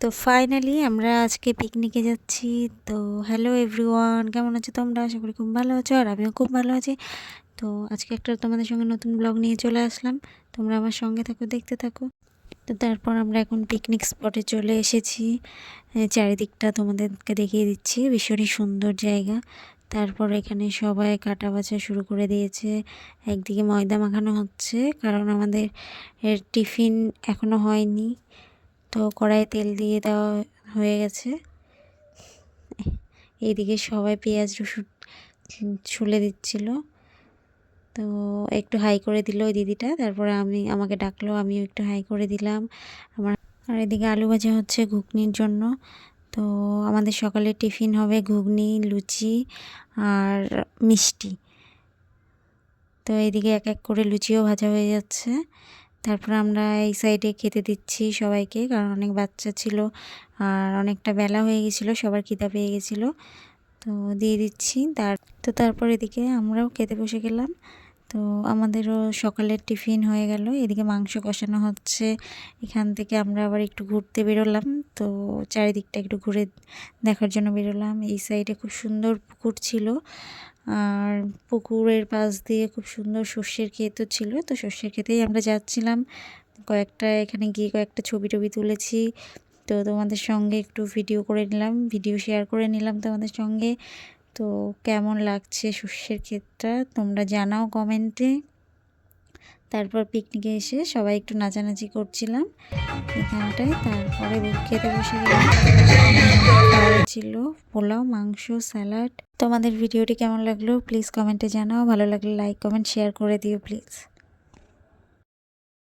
তো ফাইনালি আমরা আজকে পিকনিকে যাচ্ছি। তো হ্যালো এভরিওয়ান, কেমন আছো তোমরা? আশা করি খুব ভালো আছো, আর আমিও খুব ভালো আছি। তো আজকে একটা তোমাদের সঙ্গে নতুন ব্লগ নিয়ে চলে আসলাম। তোমরা আমার সঙ্গে থাকো, দেখতে থাকো। তো তারপর আমরা এখন পিকনিক স্পটে চলে এসেছি। চারিদিকটা তোমাদেরকে দেখিয়ে দিচ্ছি, ভীষণই সুন্দর জায়গা। তারপর এখানে সবাই কাটা বাছা শুরু করে দিয়েছে। একদিকে ময়দা মাখানো হচ্ছে, কারণ আমাদের টিফিন এখনো হয়নি। তো কড়াইয়ে তেল দিয়ে দেওয়া হয়ে গেছে। এইদিকে সবাই পেঁয়াজ রসুন ছুলে দিচ্ছিল। তো একটু হাই করে দিল ওই দিদিটা, তারপরে আমাকে ডাকলো, আমিও একটু হাই করে দিলাম। আর এদিকে আলু ভাজা হচ্ছে ঘুগনির জন্য। তো আমাদের সকালে টিফিন হবে ঘুগনি, লুচি আর মিষ্টি। তো এইদিকে এক এক করে লুচিও ভাজা হয়ে যাচ্ছে। তারপর আমরা এই সাইডে খেতে দিচ্ছি সবাইকে, কারণ অনেক বাচ্চা ছিল আর অনেকটা বেলা হয়ে গেছিলো, সবার খিদা পেয়ে গেছিলো। তো দিয়ে দিচ্ছি। তারপর এদিকে আমরাও খেতে বসে গেলাম। তো আমাদেরও সকালের টিফিন হয়ে গেল। এদিকে মাংস কষানো হচ্ছে। এখান থেকে আমরা আবার একটু ঘুরতে বেরোলাম। তো চারিদিকটা একটু ঘুরে দেখার জন্য বেরোলাম। এই সাইডে খুব সুন্দর পুকুর ছিল, আর পুকুরের পাশ দিয়ে খুব সুন্দর সর্ষের ক্ষেতও ছিল। তো সর্ষের ক্ষেতেই আমরা যাচ্ছিলাম। এখানে গিয়ে কয়েকটা ছবি টবি তুলেছি। তো তোমাদের সঙ্গে একটু ভিডিও শেয়ার করে নিলাম তোমাদের সঙ্গে। তো কেমন লাগছে সর্ষের ক্ষেতটা তোমরা জানাও কমেন্টে। তারপর পিকনিকে এসে সবাই একটু নাচানাচি করছিলাম এখানটায়। তারপরে খেতে বসে গেলাম। ছিল পোলাও, মাংস, স্যালাড। তোমাদের ভিডিওটি কেমন লাগলো প্লিজ কমেন্টে জানাও। ভালো লাগলে লাইক কমেন্ট শেয়ার করে দিও প্লিজ।